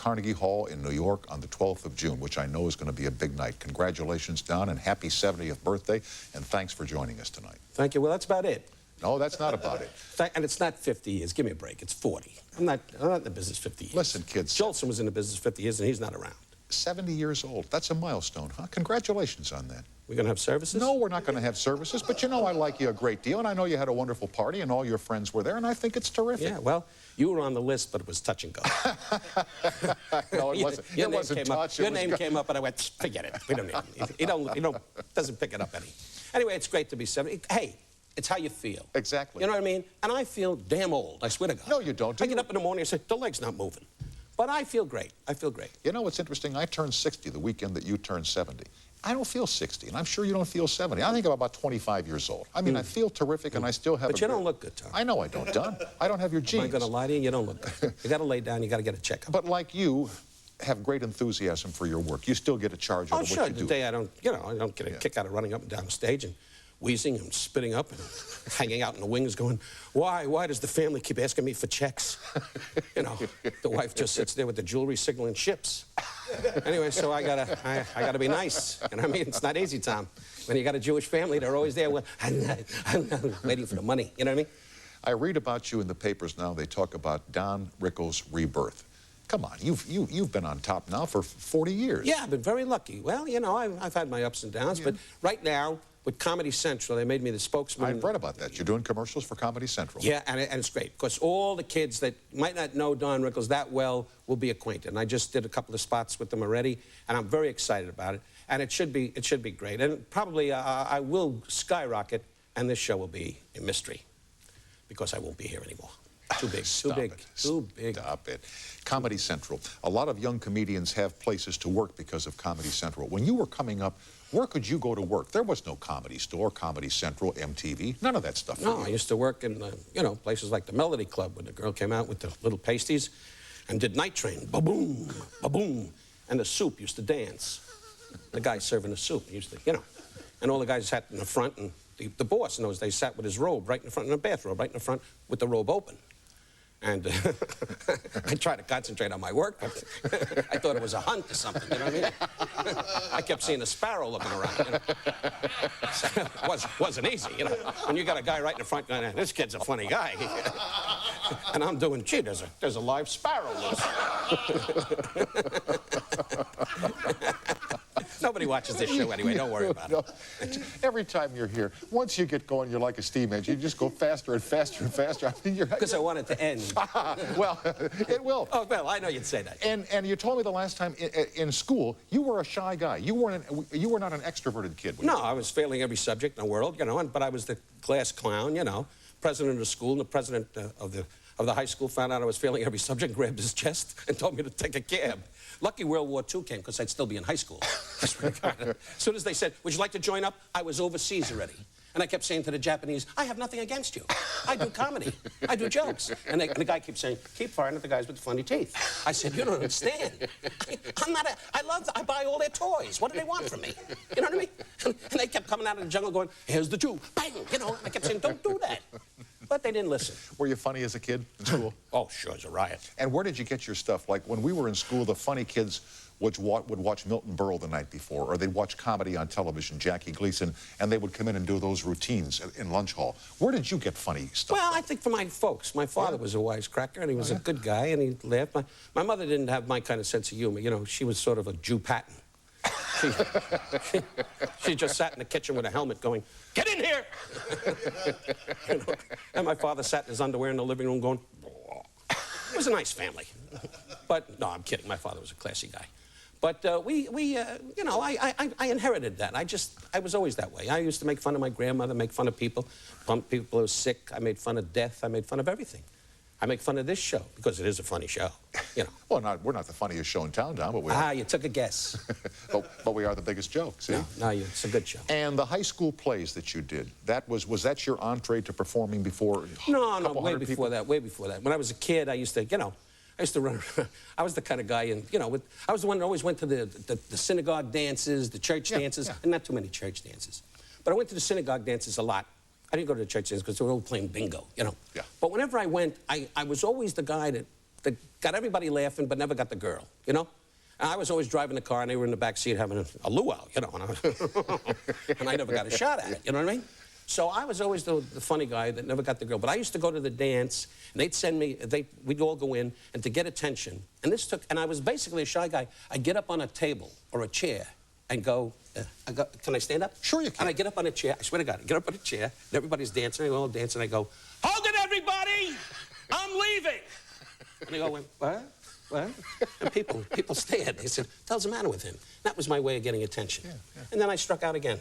Carnegie Hall in New York on the 12th of June, which I know is going to be a big night. Congratulations, Don, and happy 70th birthday, and thanks for joining us tonight. Thank you. Well, that's about it. No, that's not about it. And it's not 50 years. Give me a break. It's 40. I'm not in the business 50 years. Listen, kids. Jolson was in the business 50 years, and he's not around. 70 years old. That's a milestone, huh? Congratulations on that. We're going to have services? No, we're not going to have services, but you know I like you a great deal, and I know you had a wonderful party, and all your friends were there, and I think it's terrific. Yeah, well, you were on the list, but it was touch and go. No, it wasn't. Your it wasn't touch. Your name came up, and I went, forget it. We don't need it. He doesn't pick it up any. Anyway, it's great to be 70. Hey, it's how you feel. Exactly. You know what I mean? And I feel damn old, I swear to God. No, you don't. I get up in the morning and say, the leg's not moving. But I feel great. I feel great. You know what's interesting? I turned 60 the weekend that you turned 70. I don't feel 60, and I'm sure you don't feel 70. I think I'm about 25 years old. I mean, I feel terrific, and I still have But you don't look good, Tom. I know I don't, Don. I don't have your genes. I'm not going to lie to you. You don't look good. You got to lay down. You got to get a checkup. But like you, have great enthusiasm for your work. You still get a charge out of what you do. The day I don't get a kick out of running up and down the stage and wheezing and spitting up and hanging out in the wings going, why does the family keep asking me for checks? You know, the wife just sits there with the jewelry signaling ships. Anyway, so I gotta be nice. You know what I mean? It's not easy, Tom. When you got a Jewish family, they're always there waiting for the money. You know what I mean? I read about you in the papers now. They talk about Don Rickles' rebirth. Come on, you've been on top now for 40 years. Yeah, I've been very lucky. Well, you know, I've had my ups and downs, but right now, with Comedy Central, they made me the spokesman. I've read about that. You're doing commercials for Comedy Central. Yeah, and it's great, because all the kids that might not know Don Rickles that well will be acquainted. And I just did a couple of spots with them already, and I'm very excited about it. And it should be great. And probably I will skyrocket, and this show will be a mystery, because I won't be here anymore. Too big, too big, too big. Stop it. Comedy Central. A lot of young comedians have places to work because of Comedy Central. When you were coming up, where could you go to work? There was no Comedy Store, Comedy Central, MTV, none of that stuff. No, I used to work in, you know, places like the Melody Club, when the girl came out with the little pasties and did Night Train, ba-boom, ba-boom, and the soup used to dance. The guy serving the soup used to, you know, and all the guys sat in the front, and the boss in those days sat with his robe right in the front, in the bathrobe, right in the front, with the robe open. And I tried to concentrate on my work, but I thought it was a hunt or something, you know what I mean? I kept seeing a sparrow looking around, you know? So it wasn't easy, you know? When you got a guy right in the front going, this kid's a funny guy. And I'm doing, gee, there's a live sparrow loose. Nobody watches this show anyway, don't worry about it. Every time you're here, once you get going, you're like a steam engine. You just go faster and faster and faster. I mean, because I want it to end. Well, it will. Oh, well, I know you'd say that. And you told me the last time in school, you were a shy guy. You were not an extroverted kid. No, I was failing every subject in the world, you know, but I was the class clown, you know, president of the school, and the president of the high school found out I was failing every subject, grabbed his chest, and told me to take a cab. Lucky World War II came, because I'd still be in high school. As soon as they said, would you like to join up? I was overseas already. And I kept saying to the Japanese, I have nothing against you. I do comedy. I do jokes. And the guy keeps saying, keep firing at the guys with the funny teeth. I said, you don't understand. I buy all their toys. What do they want from me? You know what I mean? And they kept coming out of the jungle going, here's the Jew. Bang! You know, and I kept saying, don't do that. But they didn't listen. Were you funny as a kid in school? Oh, sure, it was a riot. And where did you get your stuff? Like, when we were in school, the funny kids would watch Milton Berle the night before, or they'd watch comedy on television, Jackie Gleason, and they would come in and do those routines in lunch hall. Where did you get funny stuff Well, from? I think from my folks. My father was a wisecracker, and he was a good guy, and he laughed. My mother didn't have my kind of sense of humor. You know, she was sort of a Jew pattern. She just sat in the kitchen with a helmet going, get in here! You know? And my father sat in his underwear in the living room going, whoa. It was a nice family. But, no, I'm kidding. My father was a classy guy. But you know, I inherited that. I was always that way. I used to make fun of my grandmother, make fun of people, bump people who were sick. I made fun of death. I made fun of everything. I make fun of this show, because it is a funny show, you know. Well, we're not the funniest show in town, Don, but we are. You took a guess. but we are the biggest joke, see? No, it's a good show. And the high school plays that you did, was that your entree to performing before? No, way before that, way before that. When I was a kid, I used to, you know, I used to run around. I was the kind of guy, and you know, I was the one that always went to the synagogue dances, the church dances, and not too many church dances. But I went to the synagogue dances a lot. I didn't go to the church dances because they were all playing bingo, you know. Yeah. But whenever I went, I was always the guy that that got everybody laughing but never got the girl, you know? And I was always driving the car, and they were in the back seat having a luau, you know, and I never got a shot at it, you know what I mean? So I was always the funny guy that never got the girl. But I used to go to the dance, and they'd send me, we'd all go in, and to get attention, and I was basically a shy guy. I'd get up on a table or a chair and go, can I stand up? Sure you can. And I get up on a chair, I swear to God, I get up on a chair, and everybody's dancing, I go all dancing, I go, hold it, everybody! I'm leaving! And they go, what? What? And people stared. They said, what the hell's the matter with him? That was my way of getting attention. Yeah, yeah. And then I struck out again.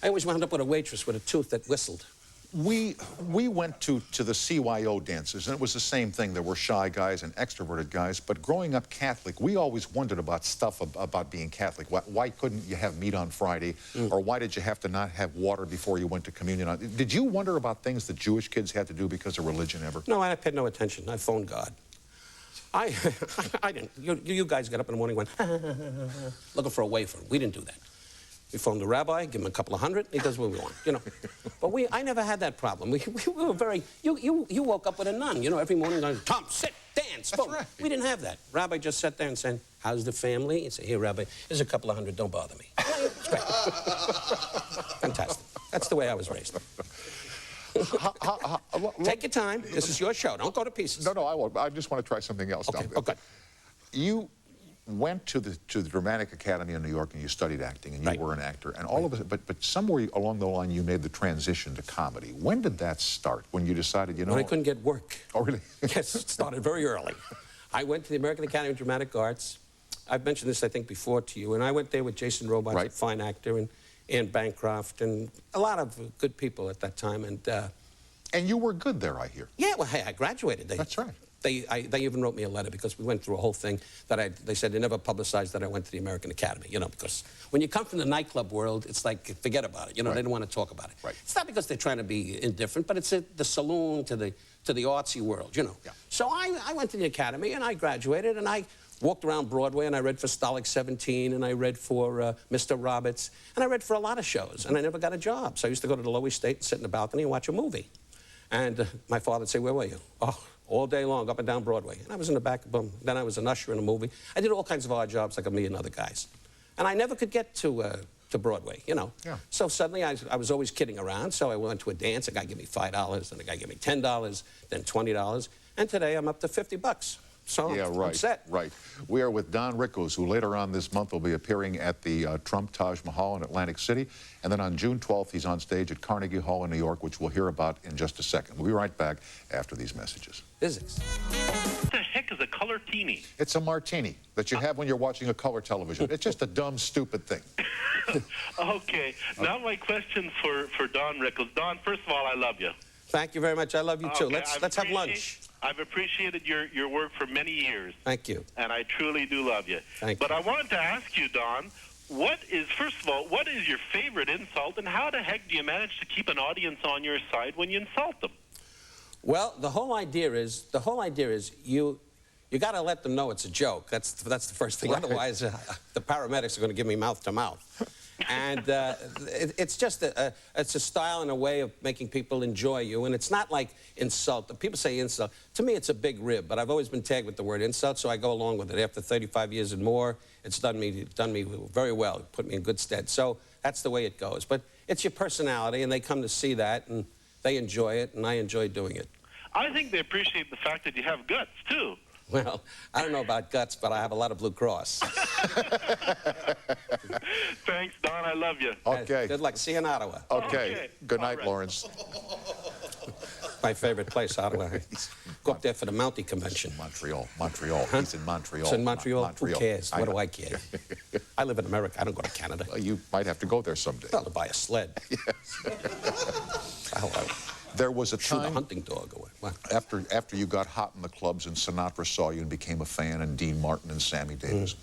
I always wound up with a waitress with a tooth that whistled. We went to the CYO dances, and it was the same thing. There were shy guys and extroverted guys, but growing up Catholic, we always wondered about stuff about being Catholic. Why couldn't you have meat on Friday? Or why did you have to not have water before you went to communion? Did you wonder about things that Jewish kids had to do because of religion ever? No, I paid no attention. I phoned God. I didn't. You guys got up in the morning and went, looking for a wafer. We didn't do that. We phoned the rabbi, give him a couple of hundred, he does what we want, you know. But I never had that problem. We were very, you woke up with a nun, you know, every morning going, Tom, sit, dance, boom. Right. We didn't have that. Rabbi just sat there and said, how's the family? He said, here, Rabbi, here's a couple of hundred, don't bother me. It's great. Fantastic. That's the way I was raised. Take your time. This is your show. Don't go to pieces. No, I won't. I just want to try something else. Okay, okay. You went to the Dramatic Academy in New York and you studied acting and you were an actor and all of it, but somewhere along the line you made the transition to comedy. When did that start? When you decided, you know... When I couldn't get work. Oh, really? Yes, it started very early. I went to the American Academy of Dramatic Arts. I've mentioned this, I think, before to you, and I went there with Jason Robards, a fine actor, and Anne Bancroft, and a lot of good people at that time, And you were good there, I hear. Yeah, well, hey, I graduated. That's right. They even wrote me a letter because we went through a whole thing that they said they never publicized that I went to the American Academy, you know, because when you come from the nightclub world, it's like, forget about it, you know, they don't want to talk about it. Right. It's not because they're trying to be indifferent, but it's the saloon to the artsy world, you know. Yeah. So I went to the Academy and I graduated and I walked around Broadway and I read for Stalag 17 and I read for Mr. Roberts and I read for a lot of shows and I never got a job. So I used to go to the Lower East State and sit in the balcony and watch a movie. And my father would say, where were you? Oh, all day long, up and down Broadway. And I was in the back, boom. Then I was an usher in a movie. I did all kinds of odd jobs like a million other guys. And I never could get to Broadway, you know. Yeah. So suddenly I was always kidding around. So I went to a dance. A guy gave me $5, then a guy gave me $10, then $20. And today I'm up to $50. So I'm set. Right. We are with Don Rickles, who later on this month will be appearing at the Trump Taj Mahal in Atlantic City. And then on June 12th, he's on stage at Carnegie Hall in New York, which we'll hear about in just a second. We'll be right back after these messages. Physics. What the heck is a color teeny? It's a martini that you have when you're watching a color television. It's just a dumb, stupid thing. Okay. Now my question for Don Rickles. Don, first of all, I love you. Thank you very much. I love you, too. Let's have lunch. I've appreciated your work for many years. Thank you. And I truly do love you. Thank you. But I wanted to ask you, Don, first of all, what is your favorite insult, and how the heck do you manage to keep an audience on your side when you insult them? Well, the whole idea is you got to let them know it's a joke. That's the first thing. Right. Otherwise, the paramedics are going to give me mouth to mouth. And it's just it's a style and a way of making people enjoy you. And it's not like insult. People say insult. To me, it's a big rib. But I've always been tagged with the word insult, so I go along with it. After 35 years and more, it's done me very well. It put me in good stead. So that's the way it goes. But it's your personality, and they come to see that, and they enjoy it, and I enjoy doing it. I think they appreciate the fact that you have guts, too. Well, I don't know about guts, but I have a lot of Blue Cross. Thanks, Don. I love you. Okay. Good luck. See you in Ottawa. Okay. Good night, Lawrence. My favorite place, Ottawa. Go up there for the Mountie Convention. Montreal. Huh? He's in Montreal. It's in Montreal? Who cares? What do I care? I live in America. I don't go to Canada. Well, you might have to go there someday. Well, to buy a sled. Yes. There was a time... Shoot a hunting dog away. What? After you got hot in the clubs and Sinatra saw you and became a fan, and Dean Martin and Sammy Davis.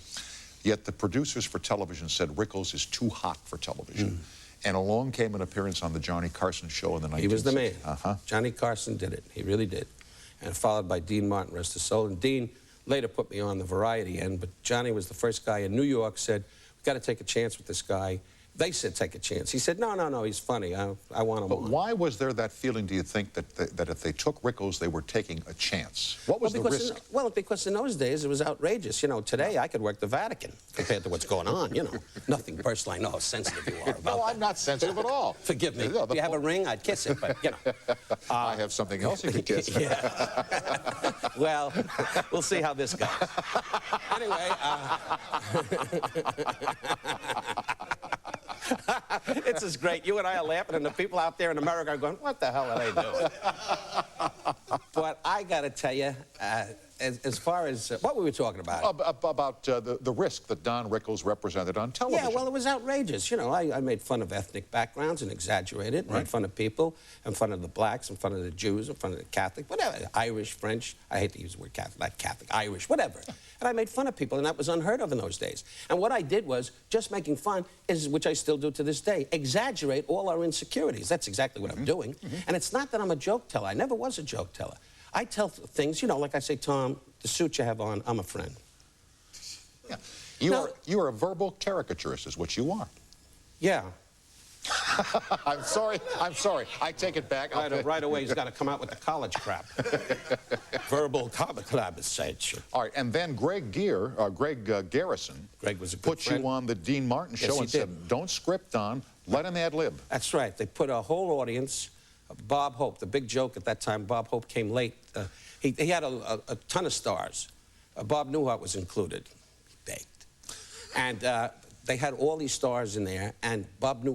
Yet the producers for television said Rickles is too hot for television. And along came an appearance on the Johnny Carson show in the 1960s. He was the man. Johnny Carson did it. He really did. And followed by Dean Martin, rest his soul. And Dean later put me on the variety end, but Johnny was the first guy in New York said, we've got to take a chance with this guy. They said take a chance. He said, no, he's funny. I want him But on. why was there that feeling, do you think, that if they took Rickles, they were taking a chance? What was the risk? Because in those days, it was outrageous. You know, today I could work the Vatican compared to what's going on, you know. Nothing personal. I know how sensitive you are about No, that. I'm not sensitive at all. Forgive me. No, If you have a ring, I'd kiss it, but, you know. I have something else you could kiss. Yeah. Well, we'll see how this goes. Anyway, this is great. You and I are laughing, and the people out there in America are going, what the hell are they doing? But I got to tell you, as far as what were we talking about? About the risk that Don Rickles represented on television. Yeah, well, it was outrageous. You know, I made fun of ethnic backgrounds and exaggerated, made fun of people, in front of the blacks, in front of the Jews, in front of the Catholic, whatever, Irish, French. I hate to use the word Catholic, not Catholic, Irish, whatever. And I made fun of people, and that was unheard of in those days. And what I did was, just making fun, which I still do to this day, exaggerate all our insecurities. That's exactly what I'm doing. And it's not that I'm a joke teller. I never was a joke teller. I tell things, you know, like I say, Tom, the suit you have on, I'm a friend. Yeah. You are a verbal caricaturist, is what you are. Yeah. I'm sorry. I take it back. Right away, he's got to come out with the college crap. Verbal conversation. All right, and then Greg Garrison Greg was a good put friend. you on the Dean Martin show and said, don't script, Don, let him ad-lib. That's right. They put a whole audience. Bob Hope, the big joke at that time, Bob Hope came late. He had a ton of stars. Bob Newhart was included. He begged. And they had all these stars in there, and Bob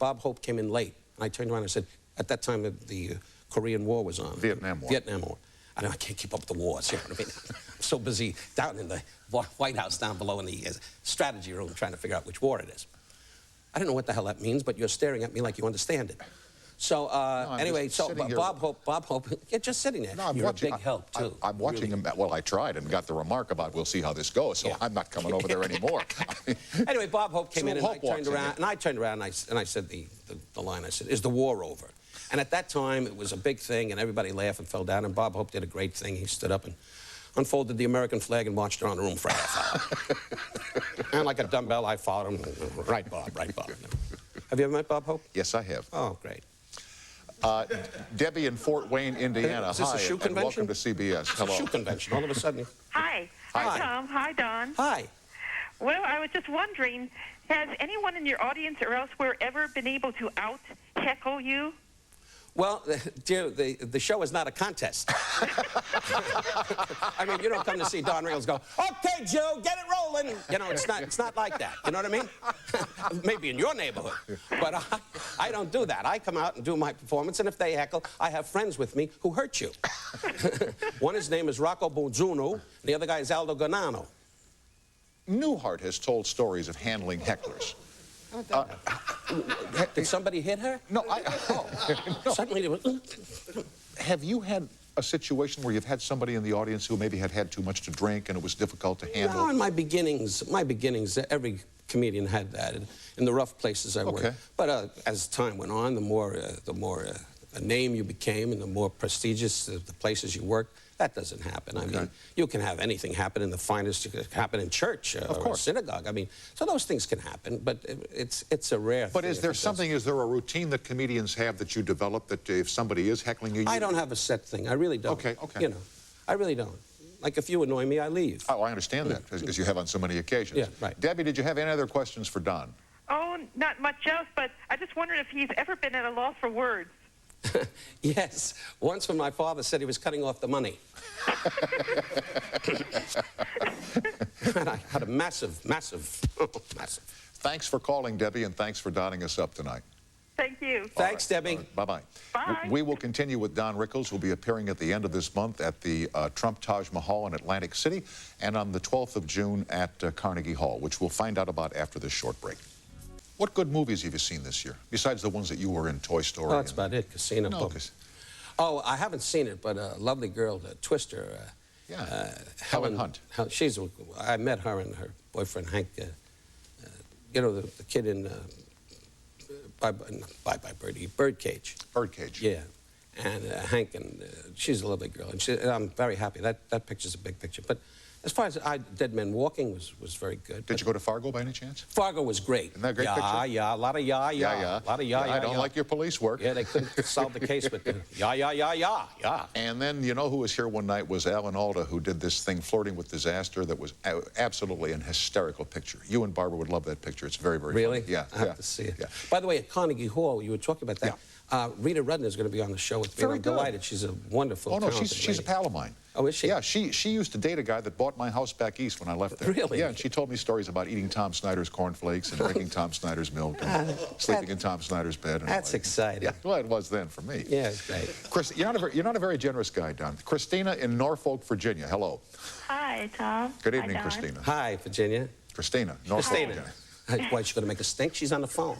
Hope came in late. And I turned around and I said, at that time, the Korean War was on. Vietnam War. Vietnam War. I know I can't keep up with the wars, you know what I mean? I'm so busy down in the White House down below in the strategy room trying to figure out which war it is. I don't know what the hell that means, but you're staring at me like you understand it. So anyway, so Bob Hope, you're just sitting there. No, you're a big help, too. I'm watching him. Well, I tried and got the remark about we'll see how this goes, so I'm not coming over there anymore. Anyway, Bob Hope came in, and I turned around, and I said the line, I said, is the war over? And at that time, it was a big thing, and everybody laughed and fell down, and Bob Hope did a great thing. He stood up and unfolded the American flag and marched around the room for a half hour. And like a dumbbell, I followed him. Right, Bob, right, Bob. Have you ever met Bob Hope? Yes, I have. Oh, great. Debbie in Fort Wayne, Indiana. Is this a shoe and convention? welcome to CBS. It's Hello. a shoe convention. All of a sudden. Hi. Hi, Tom. Hi, Don. Hi. Well, I was just wondering, has anyone in your audience or elsewhere ever been able to out-heckle you? Well, dear, the show is not a contest. I mean, you don't come to see Don Rickles go, okay, Joe, get it rolling. You know, it's not like that. You know what I mean? Maybe in your neighborhood. But I don't do that. I come out and do my performance, and if they heckle, I have friends with me who hurt you. One, his name is Rocco Bonzuno, and the other guy is Aldo Ganano. Newhart has told stories of handling hecklers. Did somebody hit her? No, no. Suddenly there was... Have you had a situation where you've had somebody in the audience who maybe had too much to drink and it was difficult to handle? No, in my beginnings, every comedian had that in the rough places I worked. But as time went on, the more a name you became and the more prestigious the places you worked, that doesn't happen. I mean, you can have anything happen in the finest, it could happen in church or a synagogue. I mean, so those things can happen, but it's a rare thing. But is there a routine that comedians have that you develop that if somebody is heckling you? I don't have a set thing. I really don't. Okay. You know, I really don't. Like, if you annoy me, I leave. Oh, I understand that, because you have on so many occasions. Yeah, right. Debbie, did you have any other questions for Don? Oh, not much else, but I just wondered if he's ever been at a loss for words. Yes, once when my father said he was cutting off the money. And I had a massive. Thanks for calling, Debbie, and thanks for donning us up tonight. Thank you. Thanks, Debbie. Bye-bye. Bye. We will continue with Don Rickles, who'll be appearing at the end of this month at the Trump Taj Mahal in Atlantic City and on the 12th of June at Carnegie Hall, which we'll find out about after this short break. What good movies have you seen this year, besides the ones that you were in, Toy Story? Oh, that's about it. Casino. No, Oh, I haven't seen it, but a lovely girl, the Twister. Helen Hunt. I met her and her boyfriend, Hank. You know, the kid in Bye Bye Birdie, Birdcage. Birdcage. Yeah. And Hank, and she's a lovely girl. And I'm very happy. That picture's a big picture. But As far as Dead Men Walking was very good. Did you go to Fargo by any chance? Fargo was great. Isn't that a great picture? Yeah, a lot of yeah. A lot of yeah. I don't like your police work. Yeah, they couldn't solve the case with the yeah. And then, you know who was here one night was Alan Alda, who did this thing, Flirting with Disaster, that was absolutely an hysterical picture. You and Barbara would love that picture. It's very, very Really? funny. Yeah. I have to see it. Yeah. By the way, at Carnegie Hall, you were talking about that. Yeah. Rita Rudner is going to be on the show with me. Very I'm good. delighted. She's a wonderful, Oh, no, talented she's lady. a pal of mine. Oh, is she? Yeah, she used to date a guy that bought my house back east when I left there. Really? Yeah, and she told me stories about eating Tom Snyder's cornflakes and drinking Tom Snyder's milk and sleeping in Tom Snyder's bed. And That's exciting. Yeah, well, it was then for me. Yeah, it's great. Chris, you're not a very generous guy, Don. Christina in Norfolk, Virginia. Hello. Hi, Tom. Good evening, Hi, Don. Christina. Hi, Virginia. Christina, Norfolk, Christina. Virginia. Why, she's going to make a stink? She's on the phone.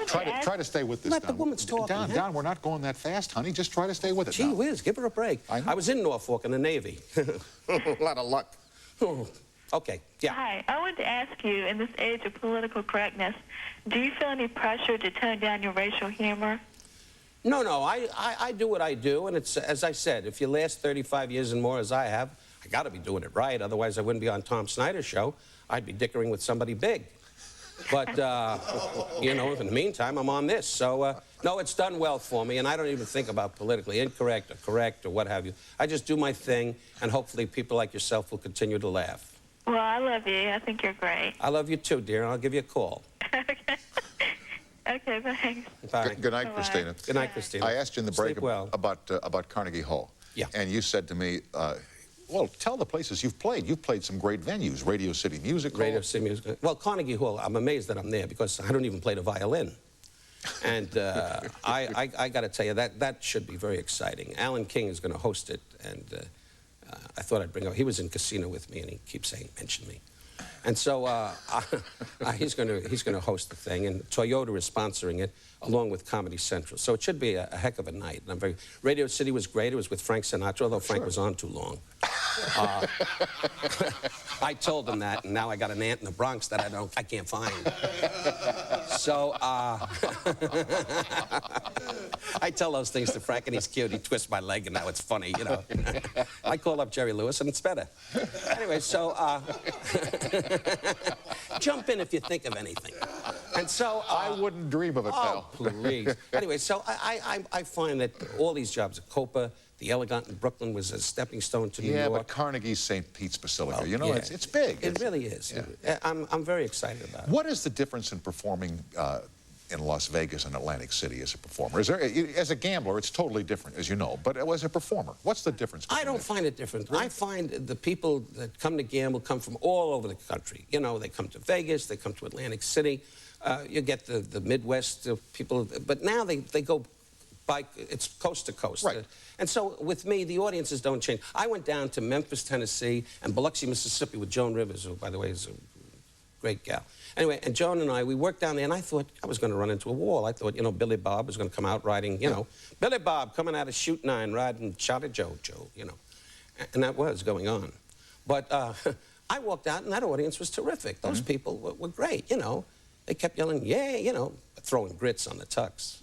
Try to stay with this, Let Don. the woman's talking, Don, huh? Don, we're not going that fast, honey. Just try to stay with it. Gee now. whiz, give her a break. I know. I was in Norfolk in the Navy. A lot of luck. Okay, yeah. Hi, I wanted to ask you, in this age of political correctness, do you feel any pressure to tone down your racial humor? No, I do what I do, and it's, as I said, if you last 35 years and more as I have, I got to be doing it right. Otherwise, I wouldn't be on Tom Snyder's show. I'd be dickering with somebody big. But, you know, in the meantime, I'm on this. So, no, it's done well for me, and I don't even think about politically incorrect or correct or what have you. I just do my thing, and hopefully people like yourself will continue to laugh. Well, I love you. I think you're great. I love you too, dear, and I'll give you a call. Okay. Okay, thanks. Bye. Good night, Bye-bye. Christina. Good night, Christina. I asked you in the break Sleep well. about Carnegie Hall. Yeah. And you said to me, well, tell the places you've played. You've played some great venues, Radio City Music Hall. Radio City Music. Well, Carnegie Hall, I'm amazed that I'm there because I don't even play the violin. And I got to tell you, that should be very exciting. Alan King is going to host it, and I thought I'd bring up. He was in Casino with me, and he keeps saying, mention me. And so he's going to host the thing, and Toyota is sponsoring it, along with Comedy Central. So it should be a heck of a night. And Radio City was great. It was with Frank Sinatra, although Frank was on too long. I told him that, and now I got an aunt in the Bronx that I can't find. So I tell those things to Frank, and he's cute. He twists my leg, and now it's funny, you know. I call up Jerry Lewis, and it's better. Anyway, so jump in if you think of anything. And so I wouldn't dream of it, pal. Oh, please. Anyway, so I find that all these jobs at Copa, the Elegant in Brooklyn was a stepping stone to New York. Yeah, but Carnegie's St. Pete's Basilica, Well, you know, yeah. it's big. It really is. Yeah. I'm very excited about it. What is the difference in performing in Las Vegas and Atlantic City as a performer? Is there, as a gambler, it's totally different, as you know, but as a performer, what's the difference? I don't find it different. I find the people that come to gamble come from all over the country. You know, they come to Vegas, they come to Atlantic City. You get the Midwest people, but now they go by, it's coast to coast. Right. And so with me, the audiences don't change. I went down to Memphis, Tennessee, and Biloxi, Mississippi with Joan Rivers, who, by the way, is a great gal. Anyway, and Joan and I, we worked down there, and I thought I was going to run into a wall. I thought, you know, Billy Bob was going to come out riding, you know, Billy Bob coming out of Chute 9 riding Shot at Joe, you know. And that was going on. But I walked out, and that audience was terrific. Those people were great, you know. They kept yelling, yeah, you know, throwing grits on the tux.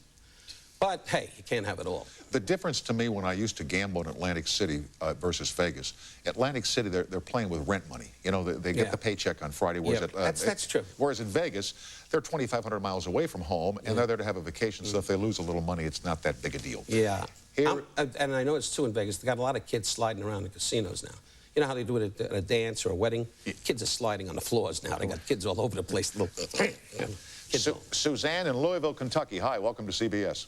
But, hey, you can't have it all. The difference to me when I used to gamble in Atlantic City versus Vegas, Atlantic City, they're playing with rent money. You know, they get the paycheck on Friday. That's true. Whereas in Vegas, they're 2,500 miles away from home, and they're there to have a vacation, so if they lose a little money, it's not that big a deal. Yeah. Here, and I know it's too in Vegas. They got a lot of kids sliding around in casinos now. You know how they do it at a dance or a wedding? Kids are sliding on the floors now. They got kids all over the place. Suzanne in Louisville, Kentucky. Hi, welcome to CBS.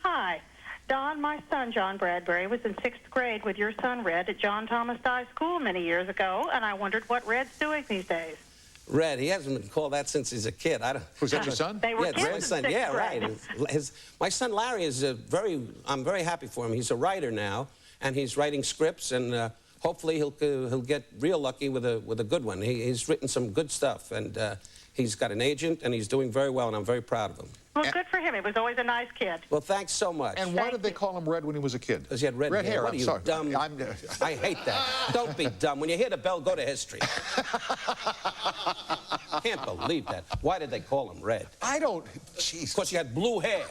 Hi. Don, my son, John Bradbury, was in 6th grade with your son, Red, at John Thomas Dye School many years ago, and I wondered what Red's doing these days. Red, he hasn't been called that since he's a kid. Was that your son? They were Yeah, kids it's my in son. 6th Yeah, grade. right. My son Larry is I'm very happy for him. He's a writer now, and he's writing scripts, and hopefully he'll get real lucky with a good one. He's written some good stuff, and he's got an agent, and he's doing very well, and I'm very proud of him. Well, good for him. He was always a nice kid. Well, thanks so much. And why did they call him Red when he was a kid? Because he had red hair. What I'm are you, sorry. dumb? I hate that. Don't be dumb. When you hear the bell, go to history. Can't believe that. Why did they call him Red? I don't. Jeez. Because he had blue hair.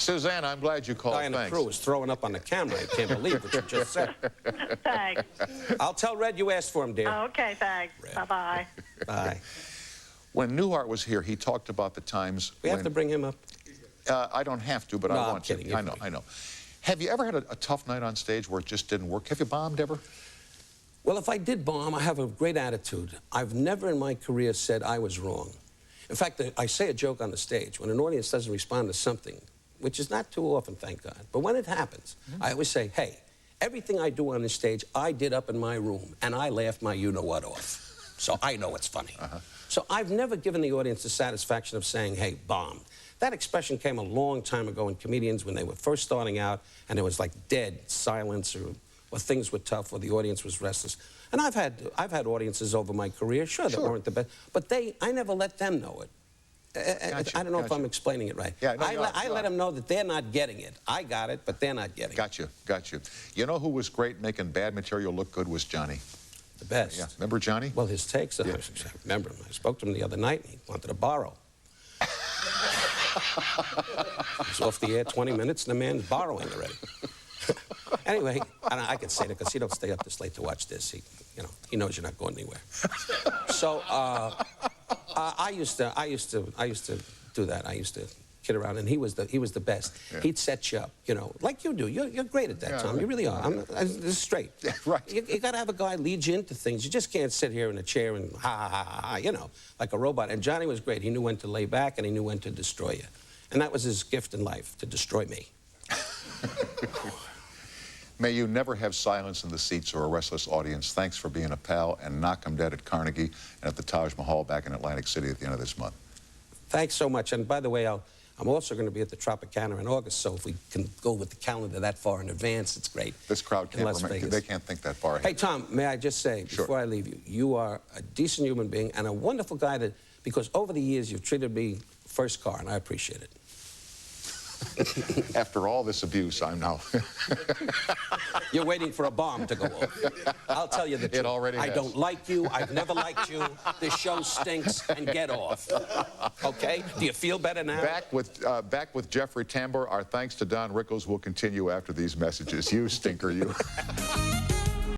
Suzanne, I'm glad you called. Diana Thanks. Crew is throwing up on the camera. I can't believe what you just said. Thanks. I'll tell Red you asked for him, dear. Okay, thanks. Bye-bye. Bye. When Newhart was here, he talked about the times We have to bring him up. I don't have to, but No, I I'm want kidding. to. I know. Have you ever had a tough night on stage where it just didn't work? Have you bombed ever? Well, if I did bomb, I have a great attitude. I've never in my career said I was wrong. In fact, I say a joke on the stage. When an audience doesn't respond to something, which is not too often, thank God, but when it happens, I always say, hey, everything I do on the stage, I did up in my room, and I laughed my you-know-what off. So I know it's funny. So I've never given the audience the satisfaction of saying, hey, bombed. That expression came a long time ago in comedians when they were first starting out, and there was like dead silence, or things were tough, or the audience was restless. And I've had audiences over my career, sure, that weren't the best, but I never let them know it. Gotcha, I don't know if I'm explaining it right. Yeah, no, I let them know that they're not getting it. I got it, but they're not getting it. Got you. You know who was great making bad material look good was Johnny. The best. Yeah, remember Johnny? Well, his takes, I remember him. I spoke to him the other night, and he wanted to borrow. He's off the air 20 minutes, and the man's borrowing already. Anyway, I can say that because he don't stay up this late to watch this. He knows you're not going anywhere. So I used to do that. I used to kid around, and he was the best. Yeah. He'd set you up, like you do. You're great at that, Tom. Right. You really are. This is straight. Yeah, right. You got to have a guy lead you into things. You just can't sit here in a chair and ha, like a robot. And Johnny was great. He knew when to lay back, and he knew when to destroy you. And that was his gift in life, to destroy me. May you never have silence in the seats or a restless audience. Thanks for being a pal, and knock 'em dead at Carnegie and at the Taj Mahal back in Atlantic City at the end of this month. Thanks so much. And by the way, I'm also going to be at the Tropicana in August, so if we can go with the calendar that far in advance, it's great. This crowd can't remember. They can't think that far ahead. Hey, Tom, may I just say, before I leave you, you are a decent human being and a wonderful guy because over the years you've treated me first car, and I appreciate it. After all this abuse, I'm now... You're waiting for a bomb to go off. I'll tell you the truth. It already has. I don't like you. I've never liked you. This show stinks, and get off. Okay? Do you feel better now? Back with Jeffrey Tambor. Our thanks to Don Rickles will continue after these messages. You stinker, you.